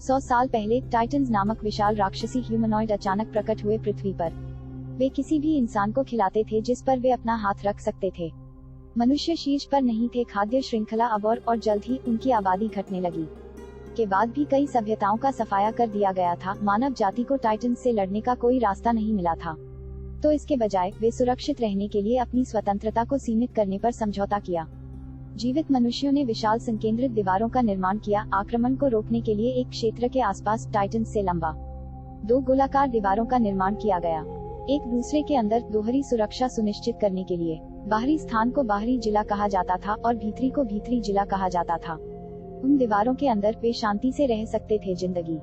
100 साल पहले टाइटन्स नामक विशाल राक्षसी ह्यूमनॉइड अचानक प्रकट हुए पृथ्वी पर। वे किसी भी इंसान को खिलाते थे जिस पर वे अपना हाथ रख सकते थे। मनुष्य शीर्ष पर नहीं थे। खाद्य श्रृंखला अब और जल्द ही उनकी आबादी घटने लगी। के बाद भी कई सभ्यताओं का सफाया कर दिया गया था। मानव जाति को टाइटन्स से लड़ने का कोई रास्ता नहीं मिला था, तो इसके बजाय वे सुरक्षित रहने के लिए अपनी स्वतंत्रता को सीमित करने पर समझौता किया। जीवित मनुष्यों ने विशाल संकेंद्रित दीवारों का निर्माण किया। आक्रमण को रोकने के लिए एक क्षेत्र के आसपास टाइटन्स से लंबा 2 गोलाकार दीवारों का निर्माण किया गया, एक दूसरे के अंदर दोहरी सुरक्षा सुनिश्चित करने के लिए। बाहरी स्थान को बाहरी जिला कहा जाता था और भीतरी को भीतरी जिला कहा जाता था। उन दीवारों के अंदर वे शांति से रह सकते थे जिंदगी।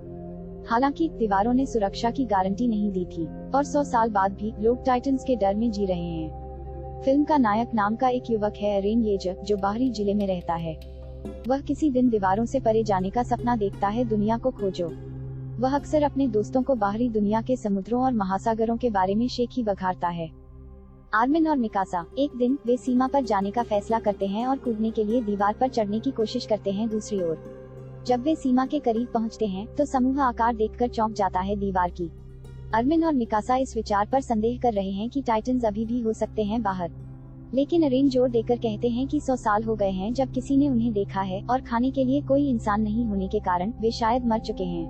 हालांकि दीवारों ने सुरक्षा की गारंटी नहीं दी थी और 100 साल बाद भी लोग टाइटन्स के डर में जी रहे हैं। फिल्म का नायक नाम का एक युवक है एरेन येजर, जो बाहरी जिले में रहता है। वह किसी दिन दीवारों से परे जाने का सपना देखता है। दुनिया को खोजो। वह अक्सर अपने दोस्तों को बाहरी दुनिया के समुद्रों और महासागरों के बारे में शेखी बघारता है। आर्मिन और मिकासा एक दिन वे सीमा पर जाने का फैसला करते हैं और कूदने के लिए दीवार पर चढ़ने की कोशिश करते हैं। दूसरी ओर जब वे सीमा के करीब पहुंचते हैं तो समूह आकार देखकर चौंक जाता है दीवार की। आर्मिन और मिकासा इस विचार पर संदेह कर रहे हैं कि टाइटन्स अभी भी हो सकते हैं बाहर, लेकिन एरेन जोर देकर कहते हैं कि 100 साल हो गए हैं जब किसी ने उन्हें देखा है और खाने के लिए कोई इंसान नहीं होने के कारण वे शायद मर चुके हैं।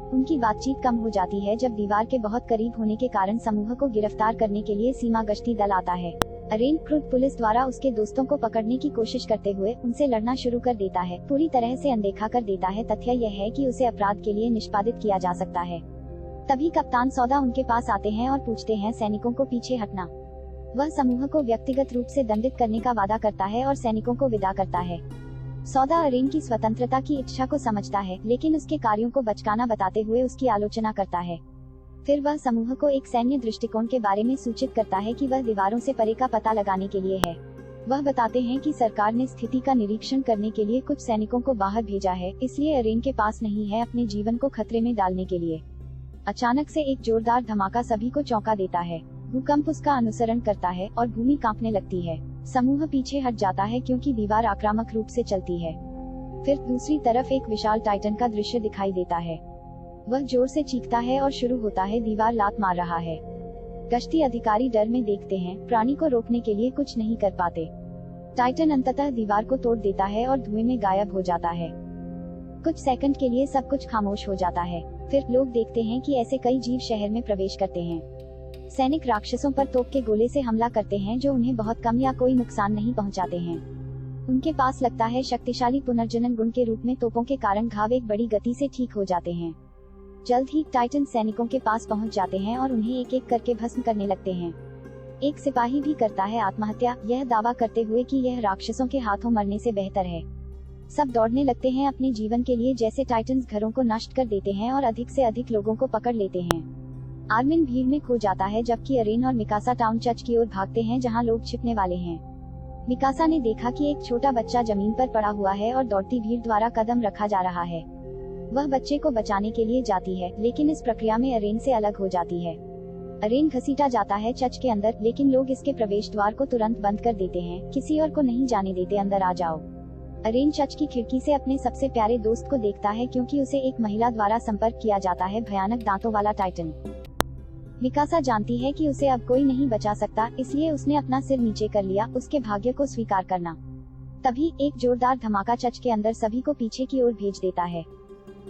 उनकी बातचीत कम हो जाती है जब दीवार के बहुत करीब होने के कारण समूह को गिरफ्तार करने के लिए सीमा गश्ती दल आता है। एरेन क्रूड पुलिस द्वारा उसके दोस्तों को पकड़ने की कोशिश करते हुए उनसे लड़ना शुरू कर देता है, पूरी तरह से अनदेखा कर देता है। तथ्य यह है कि उसे अपराध के लिए निष्पादित किया जा सकता है। तभी कप्तान सौदा उनके पास आते हैं और पूछते हैं सैनिकों को पीछे हटना। वह समूह को व्यक्तिगत रूप से दंडित करने का वादा करता है और सैनिकों को विदा करता है। सौदा एरेन की स्वतंत्रता की इच्छा को समझता है, लेकिन उसके कार्यों को बचकाना बताते हुए उसकी आलोचना करता है। फिर वह समूह को एक सैन्य दृष्टिकोण के बारे में सूचित करता है कि वह दीवारों से परे का पता लगाने के लिए है। वह बताते हैं कि सरकार ने स्थिति का निरीक्षण करने के लिए कुछ सैनिकों को बाहर भेजा है, इसलिए एरेन के पास नहीं है अपने जीवन को खतरे में डालने के लिए। अचानक से एक जोरदार धमाका सभी को चौंका देता है। भूकंप उसका अनुसरण करता है और भूमि कांपने लगती है। समूह पीछे हट जाता है क्योंकि दीवार आक्रामक रूप से चलती है। फिर दूसरी तरफ एक विशाल टाइटन का दृश्य दिखाई देता है। वह जोर से चीखता है और शुरू होता है। दीवार लात मार रहा है। गश्ती अधिकारी डर में देखते हैं, प्राणी को रोकने के लिए कुछ नहीं कर पाते। टाइटन अंततः दीवार को तोड़ देता है और धुएं में गायब हो जाता है। कुछ सेकंड के लिए सब कुछ खामोश हो जाता है। फिर लोग देखते हैं कि ऐसे कई जीव शहर में प्रवेश करते हैं। सैनिक राक्षसों पर तोप के गोले से हमला करते हैं जो उन्हें बहुत कम या कोई नुकसान नहीं पहुंचाते हैं। उनके पास लगता है शक्तिशाली पुनर्जनन गुण के रूप में तोपों के कारण घाव एक बड़ी गति से ठीक हो जाते हैं। जल्द ही टाइटन सैनिकों के पास पहुंच जाते हैं और उन्हें एक एक करके भस्म करने लगते हैं। एक सिपाही भी करता है आत्महत्या, यह दावा करते हुए कि यह राक्षसों के हाथों मरने से बेहतर है। सब दौड़ने लगते हैं अपने जीवन के लिए, जैसे टाइटन्स घरों को नष्ट कर देते हैं और अधिक से अधिक लोगों को पकड़ लेते हैं। आर्मिन भीड़ में खो जाता है जबकि एरेन और मिकासा टाउन चर्च की ओर भागते हैं जहां लोग छिपने वाले हैं। मिकासा ने देखा कि एक छोटा बच्चा जमीन पर पड़ा हुआ है और दौड़ती भीड़ द्वारा कदम रखा जा रहा है। वह बच्चे को बचाने के लिए जाती है, लेकिन इस प्रक्रिया में एरेन से अलग हो जाती है। एरेन घसीटा जाता है चर्च के अंदर, लेकिन लोग इसके प्रवेश द्वार को तुरंत बंद कर देते हैं। किसी और को नहीं जाने देते, अंदर आ जाओ। एरेन चर्च की खिड़की से अपने सबसे प्यारे दोस्त को देखता है क्योंकि उसे एक महिला द्वारा संपर्क किया जाता है, भयानक दांतों वाला टाइटन। मिकासा जानती है कि उसे अब कोई नहीं बचा सकता, इसलिए उसने अपना सिर नीचे कर लिया, उसके भाग्य को स्वीकार करना। तभी एक जोरदार धमाका चर्च के अंदर सभी को पीछे की ओर भेज देता है।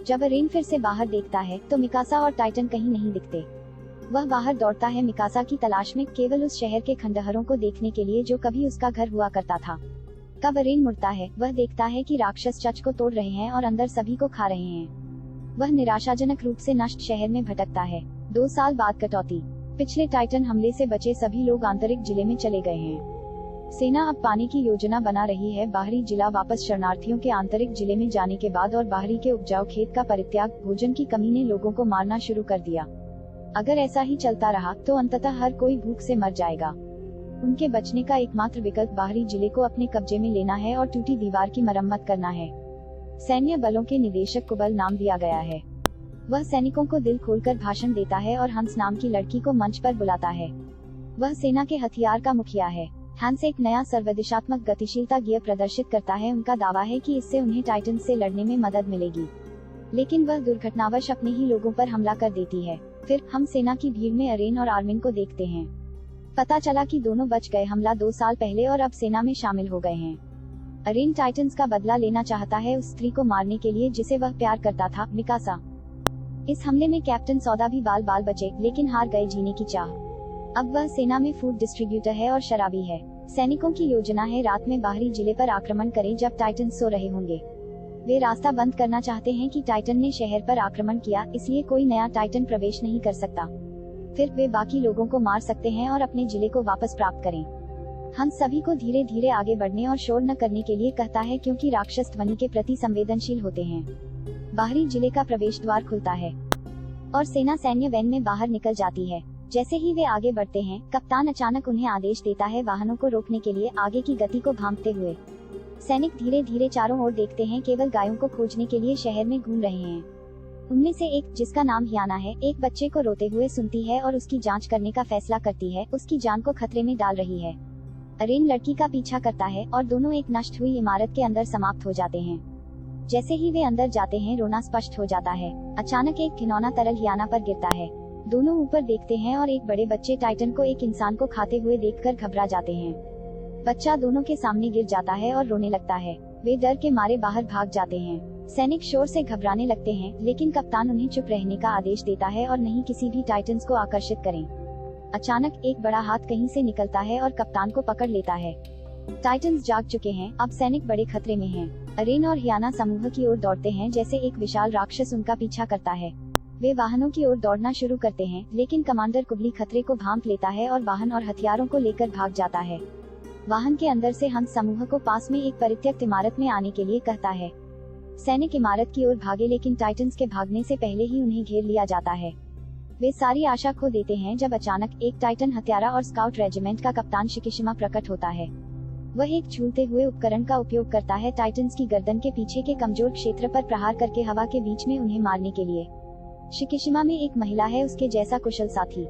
जब एरेन फिर से बाहर देखता है तो मिकासा और टाइटन कहीं नहीं दिखते। वह बाहर दौड़ता है मिकासा की तलाश में, केवल उस शहर के खंडहरों को देखने के लिए जो कभी उसका घर हुआ करता था। कब एरेन मुड़ता है, वह देखता है कि राक्षस चर्च को तोड़ रहे हैं और अंदर सभी को खा रहे हैं। वह निराशाजनक रूप से नष्ट शहर में भटकता है। 2 साल बाद कटौती। पिछले टाइटन हमले से बचे सभी लोग आंतरिक जिले में चले गए हैं। सेना अब पाने की योजना बना रही है। बाहरी जिला वापस शरणार्थियों के आंतरिक जिले में जाने के बाद और बाहरी के उपजाऊ खेत का परित्याग, भोजन की कमी ने लोगों को मारना शुरू कर दिया। अगर ऐसा ही चलता रहा तो अंततः हर कोई भूख से मर जाएगा। उनके बचने का एकमात्र विकल्प बाहरी जिले को अपने कब्जे में लेना है और टूटी दीवार की मरम्मत करना है। सैन्य बलों के निदेशक को बल नाम दिया गया है। वह सैनिकों को दिल खोलकर भाषण देता है और हंस नाम की लड़की को मंच पर बुलाता है। वह सेना के हथियार का मुखिया है। हंस एक नया सर्वदिशात्मक गतिशीलता गियर प्रदर्शित करता है। उनका दावा है कि इससे उन्हें टाइटन से लड़ने में मदद मिलेगी। लेकिन वह दुर्घटनावश अपने ही लोगों पर हमला कर देती है। फिर हम सेना की भीड़ में अरेन और आर्मिन को देखते हैं। पता चला कि दोनों बच गए। हमला 2 साल पहले और अब सेना में शामिल हो गए हैं। अरेन टाइटंस का बदला लेना चाहता है उस स्त्री को मारने के लिए जिसे वह प्यार करता था, मिकासा। इस हमले में कैप्टन सौदा भी बाल बाल बचे, लेकिन हार गए जीने की चाह। अब वह सेना में फूड डिस्ट्रीब्यूटर है और शराबी है। सैनिकों की योजना है रात में बाहरी जिले पर आक्रमण करें जब टाइटंस सो रहे होंगे। वे रास्ता बंद करना चाहते हैं कि टाइटन ने शहर पर आक्रमण किया, इसलिए कोई नया टाइटन प्रवेश नहीं कर सकता। फिर वे बाकी लोगों को मार सकते हैं और अपने जिले को वापस प्राप्त करें। हंस सभी को धीरे धीरे आगे बढ़ने और शोर न करने के लिए कहता है क्योंकि राक्षस ध्वनि के प्रति संवेदनशील होते हैं। बाहरी जिले का प्रवेश द्वार खुलता है और सेना सैन्य वैन में बाहर निकल जाती है। जैसे ही वे आगे बढ़ते हैं, कप्तान अचानक उन्हें आदेश देता है वाहनों को रोकने के लिए, आगे की गति को भांपते हुए। सैनिक धीरे धीरे चारों ओर देखते हैं, केवल गायों को खोजने के लिए शहर में घूम रहे हैं। उनमें से एक, जिसका नाम हियाना है, एक बच्चे को रोते हुए सुनती है और उसकी जांच करने का फैसला करती है। उसकी जान को खतरे में डाल रही है। अरेन लड़की का पीछा करता है और दोनों एक नष्ट हुई इमारत के अंदर समाप्त हो जाते हैं। जैसे ही वे अंदर जाते हैं, रोना स्पष्ट हो जाता है। अचानक एक घिनौना तरल हियाना पर गिरता है। दोनों ऊपर देखते हैं और एक बड़े बच्चे टाइटन को एक इंसान को खाते हुए देखकर घबरा जाते हैं। बच्चा दोनों के सामने गिर जाता है और रोने लगता है। वे डर के मारे बाहर भाग जाते हैं। सैनिक शोर से घबराने लगते हैं, लेकिन कप्तान उन्हें चुप रहने का आदेश देता है और नहीं किसी भी टाइटन्स को आकर्षित करें। अचानक एक बड़ा हाथ कहीं से निकलता है और कप्तान को पकड़ लेता है। टाइटन्स जाग चुके हैं, अब सैनिक बड़े खतरे में हैं। अरेन और हियाना समूह की ओर दौड़ते हैं जैसे एक विशाल राक्षस उनका पीछा करता है। वे वाहनों की ओर दौड़ना शुरू करते हैं, लेकिन कमांडर कुबली खतरे को भांप लेता है और वाहन और हथियारों को लेकर भाग जाता है। वाहन के अंदर से हंस समूह को पास में एक परित्यक्त इमारत में आने के लिए कहता है। सैनिक इमारत की ओर भागे, लेकिन टाइटन्स के भागने से पहले ही उन्हें घेर लिया जाता है। वे सारी आशा खो देते हैं जब अचानक एक टाइटन हत्यारा और स्काउट रेजिमेंट का कप्तान शिकिशिमा प्रकट होता है। वह एक झूलते हुए उपकरण का उपयोग करता है टाइटन्स की गर्दन के पीछे के कमजोर क्षेत्र पर प्रहार करके हवा के बीच में उन्हें मारने के लिए। शिकिशिमा में एक महिला है, उसके जैसा कुशल साथी।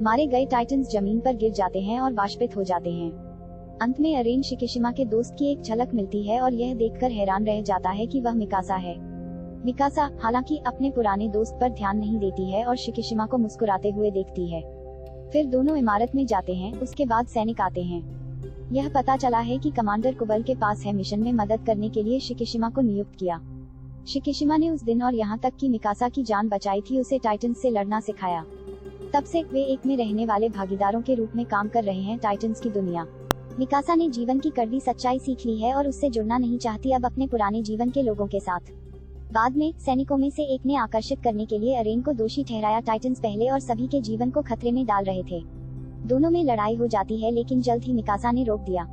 मारे गए टाइटन्स जमीन पर गिर जाते हैं और वाष्पित हो जाते हैं। अंत में अरेन शिकिशिमा के दोस्त की एक झलक मिलती है और यह देखकर हैरान रह जाता है कि वह मिकासा है। मिकासा हालांकि अपने पुराने दोस्त पर ध्यान नहीं देती है और शिकिशिमा को मुस्कुराते हुए देखती है। फिर दोनों इमारत में जाते हैं। उसके बाद सैनिक आते हैं। यह पता चला है कि कमांडर कुबल के पास है मिशन में मदद करने के लिए शिकिशिमा को नियुक्त किया। शिकिशिमा ने उस दिन और यहाँ तक कि मिकासा की जान बचाई थी, उसे टाइटन्स से लड़ना सिखाया। तब से वे एक में रहने वाले भागीदारों के रूप में काम कर रहे हैं टाइटन्स की दुनिया। मिकासा ने जीवन की कड़वी सच्चाई सीख ली है और उससे जुड़ना नहीं चाहती अब अपने पुराने जीवन के लोगों के साथ। बाद में सैनिकों में से एक ने आकर्षित करने के लिए अरेन को दोषी ठहराया। टाइटन्स पहले और सभी के जीवन को खतरे में डाल रहे थे। दोनों में लड़ाई हो जाती है, लेकिन जल्द ही मिकासा ने रोक दिया।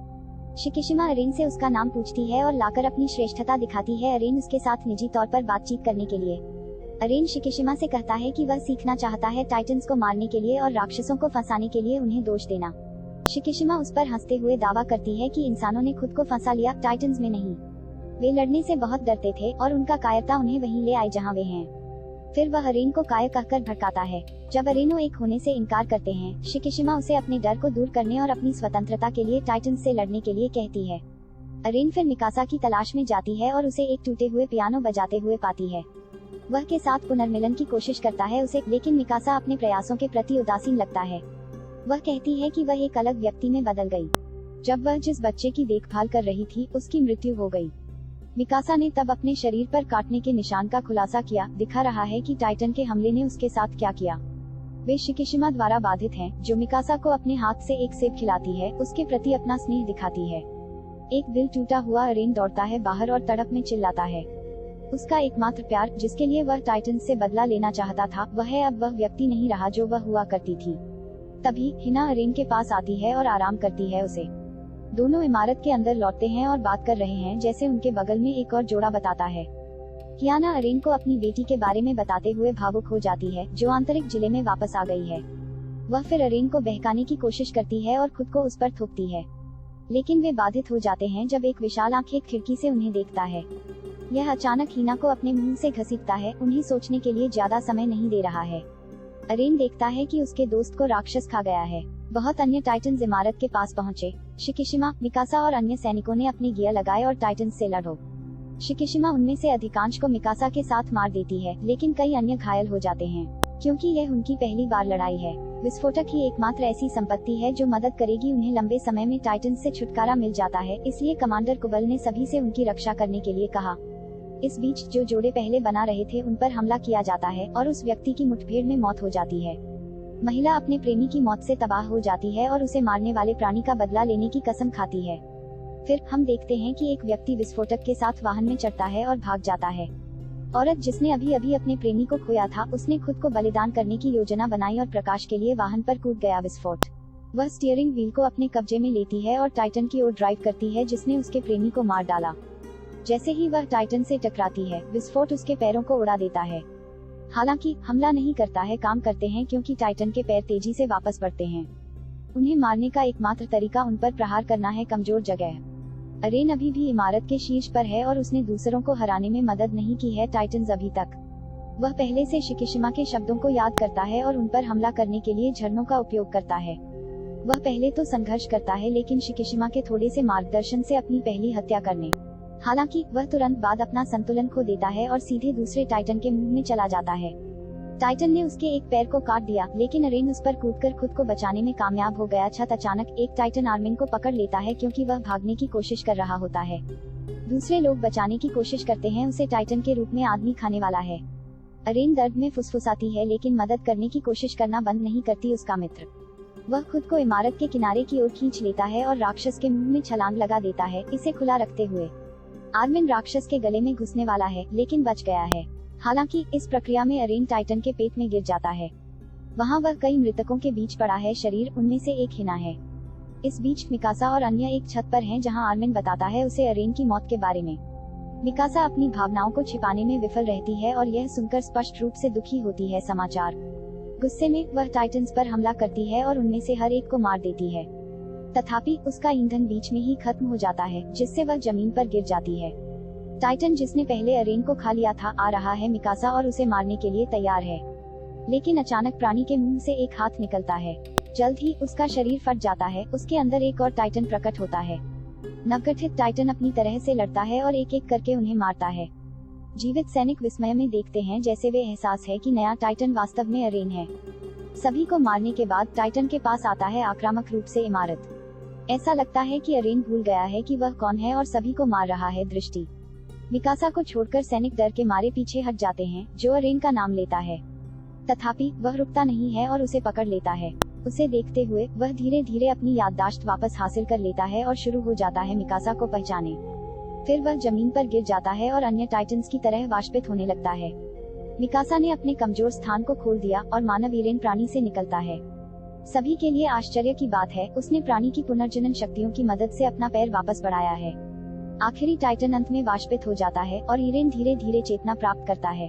शिकिशिमा अरेन से उसका नाम पूछती है और लाकर अपनी श्रेष्ठता दिखाती है अरेन उसके साथ निजी तौर पर बातचीत करने के लिए। अरेन शिकिशिमा से कहता है कि वह सीखना चाहता है टाइटन्स को मारने के लिए और राक्षसों को फंसाने के लिए उन्हें दोष देना। शिकिशिमा उस पर हंसते हुए दावा करती है कि इंसानों ने खुद को फंसा लिया, टाइटन्स में नहीं। वे लड़ने से बहुत डरते थे और उनका कायरता उन्हें वहीं ले आए जहां वे हैं। फिर वह अरेन को काय कहकर भड़काता है। जब अरेनो एक होने से इनकार करते हैं, शिकिशिमा उसे अपने डर को दूर करने और अपनी स्वतंत्रता के लिए टाइटन्स से लड़ने के लिए कहती है। अरेन फिर मिकासा की तलाश में जाती है और उसे एक टूटे हुए पियानो बजाते हुए पाती है। वह के साथ पुनर्मिलन की कोशिश करता है उसे, लेकिन मिकासा अपने प्रयासों के प्रति उदासीन लगता है। वह कहती है कि वह एक अलग व्यक्ति में बदल गई। जब वह जिस बच्चे की देखभाल कर रही थी, उसकी मृत्यु हो गई। मिकासा ने तब अपने शरीर पर काटने के निशान का खुलासा किया, दिखा रहा है कि टाइटन के हमले ने उसके साथ क्या किया। वे शिकिशिमा द्वारा बाधित हैं, जो मिकासा को अपने हाथ से एक सेब खिलाती है, उसके प्रति अपना स्नेह दिखाती है। एक दिल टूटा हुआ अरेन दौड़ता है बाहर और तड़प में चिल्लाता है। उसका एकमात्र प्यार, जिसके लिए वह टाइटन से बदला लेना चाहता था, वह अब वह व्यक्ति नहीं रहा जो वह हुआ करती थी। तभी हिना अरेन के पास आती है और आराम करती है उसे। दोनों इमारत के अंदर लौटते हैं और बात कर रहे हैं जैसे उनके बगल में एक और जोड़ा बताता है। हियाना अरेन को अपनी बेटी के बारे में बताते हुए भावुक हो जाती है, जो आंतरिक जिले में वापस आ गई है। वह फिर अरेन को बहकाने की कोशिश करती है और खुद को उस पर थोपती है, लेकिन वे बाधित हो जाते हैं जब एक विशाल आंख एक खिड़की से उन्हें देखता है। यह अचानक हिना को अपने मुंह से घसीटता है, उन्हें सोचने के लिए ज्यादा समय नहीं दे रहा है। अरेन देखता है कि उसके दोस्त को राक्षस खा गया है। बहुत अन्य टाइटन्स इमारत के पास पहुंचे। शिकिशिमा, मिकासा और अन्य सैनिकों ने अपने गियर लगाए और टाइटन्स से लड़ो। शिकिशिमा उनमें से अधिकांश को मिकासा के साथ मार देती है, लेकिन कई अन्य घायल हो जाते हैं, क्योंकि यह उनकी पहली बार लड़ाई है। विस्फोटक ही एकमात्र ऐसी संपत्ति है जो मदद करेगी उन्हें लंबे समय में टाइटन से छुटकारा मिल जाता है, इसलिए कमांडर कुबल ने सभी से उनकी रक्षा करने के लिए कहा। इस बीच जो जोड़े पहले बना रहे थे उन पर हमला किया जाता है और उस व्यक्ति की मुठभेड़ में मौत हो जाती है। महिला अपने प्रेमी की मौत से तबाह हो जाती है और उसे मारने वाले प्राणी का बदला लेने की कसम खाती है। फिर हम देखते हैं कि एक व्यक्ति विस्फोटक के साथ वाहन में चढ़ता है और भाग जाता है। औरत जिसने अभी अभी अपने प्रेमी को खोया था, उसने खुद को बलिदान करने की योजना बनाई और प्रकाश के लिए वाहन पर कूद गया विस्फोट। वह स्टीयरिंग व्हील को अपने कब्जे में लेती है और टाइटन की ओर ड्राइव करती है जिसने उसके प्रेमी को मार डाला। जैसे ही वह टाइटन से टकराती है, विस्फोट उसके पैरों को उड़ा देता है। हालांकि हमला नहीं करता है, काम करते हैं क्योंकि टाइटन के पैर तेजी से वापस बढ़ते हैं। उन्हें मारने का एकमात्र तरीका उन पर प्रहार करना है, कमजोर जगह। अरेन अभी भी इमारत के शीर्ष पर है और उसने दूसरों को हराने में मदद नहीं की है टाइटन्स अभी तक। वह पहले से शिकिशिमा के शब्दों को याद करता है और उन पर हमला करने के लिए झरनों का उपयोग करता है। वह पहले तो संघर्ष करता है, लेकिन शिकिशिमा के थोड़े से मार्गदर्शन से अपनी पहली हत्या करने। हालांकि वह तुरंत बाद अपना संतुलन खो देता है और सीधे दूसरे टाइटन के मुंह में चला जाता है। टाइटन ने उसके एक पैर को काट दिया, लेकिन अरेन उस पर कूदकर खुद को बचाने में कामयाब हो गया। छत अचानक एक टाइटन आर्मिन को पकड़ लेता है क्योंकि वह भागने की कोशिश कर रहा होता है। दूसरे लोग बचाने की कोशिश करते हैं, उसे टाइटन के रूप में आदमी खाने वाला है। अरेन दर्द में फुसफुसाती है, लेकिन मदद करने की कोशिश करना बंद नहीं करती उसका मित्र। वह खुद को इमारत के किनारे की ओर खींच लेता है और राक्षस के मुंह में छलांग लगा देता है, इसे खुला रखते हुए। आर्मिन राक्षस के गले में घुसने वाला है, लेकिन बच गया है। हालांकि इस प्रक्रिया में अरेन टाइटन के पेट में गिर जाता है। वहां वह कई मृतकों के बीच पड़ा है, शरीर उनमें से एक हिना है। इस बीच मिकासा और अन्य एक छत पर हैं जहां आर्मिन बताता है उसे अरेन की मौत के बारे में। मिकासा अपनी भावनाओं को छिपाने में विफल रहती है और यह सुनकर स्पष्ट रूप से दुखी होती है। समाचार गुस्से में वह टाइटन्स पर हमला करती है और उनमें से हर एक को मार देती है। तथापि उसका ईंधन बीच में ही खत्म हो जाता है, जिससे वह जमीन पर गिर जाती है। टाइटन जिसने पहले अरेन को खा लिया था आ रहा है मिकासा और उसे मारने के लिए तैयार है, लेकिन अचानक प्राणी के मुंह से एक हाथ निकलता है। जल्द ही उसका शरीर फट जाता है, उसके अंदर एक और टाइटन प्रकट होता है। नवगठित टाइटन अपनी तरह से लड़ता है और एक एक करके उन्हें मारता है। जीवित सैनिक विस्मय में देखते हैं, जैसे वे एहसास है कि नया टाइटन वास्तव में अरेन है। सभी को मारने के बाद टाइटन के पास आता है आक्रामक रूप से इमारत। ऐसा लगता है कि अरेन भूल गया है कि वह कौन है और सभी को मार रहा है। दृष्टि मिकासा को छोड़कर सैनिक डर के मारे पीछे हट जाते हैं, जो अरेन का नाम लेता है। तथापि वह रुकता नहीं है और उसे पकड़ लेता है। उसे देखते हुए वह धीरे धीरे अपनी याददाश्त वापस हासिल कर लेता है और शुरू हो जाता है मिकासा को पहचाने। फिर वह जमीन पर गिर जाता है और अन्य टाइटन्स की तरह वाष्पित होने लगता है। मिकासा ने अपने कमजोर स्थान को खोल दिया और मानव ईरेन प्राणी से निकलता है। सभी के लिए आश्चर्य की बात है, उसने प्राणी की पुनर्जनन शक्तियों की मदद से अपना पैर वापस बढ़ाया है। आखिरी टाइटन अंत में वाष्पित हो जाता है और ईरेन धीरे धीरे चेतना प्राप्त करता है।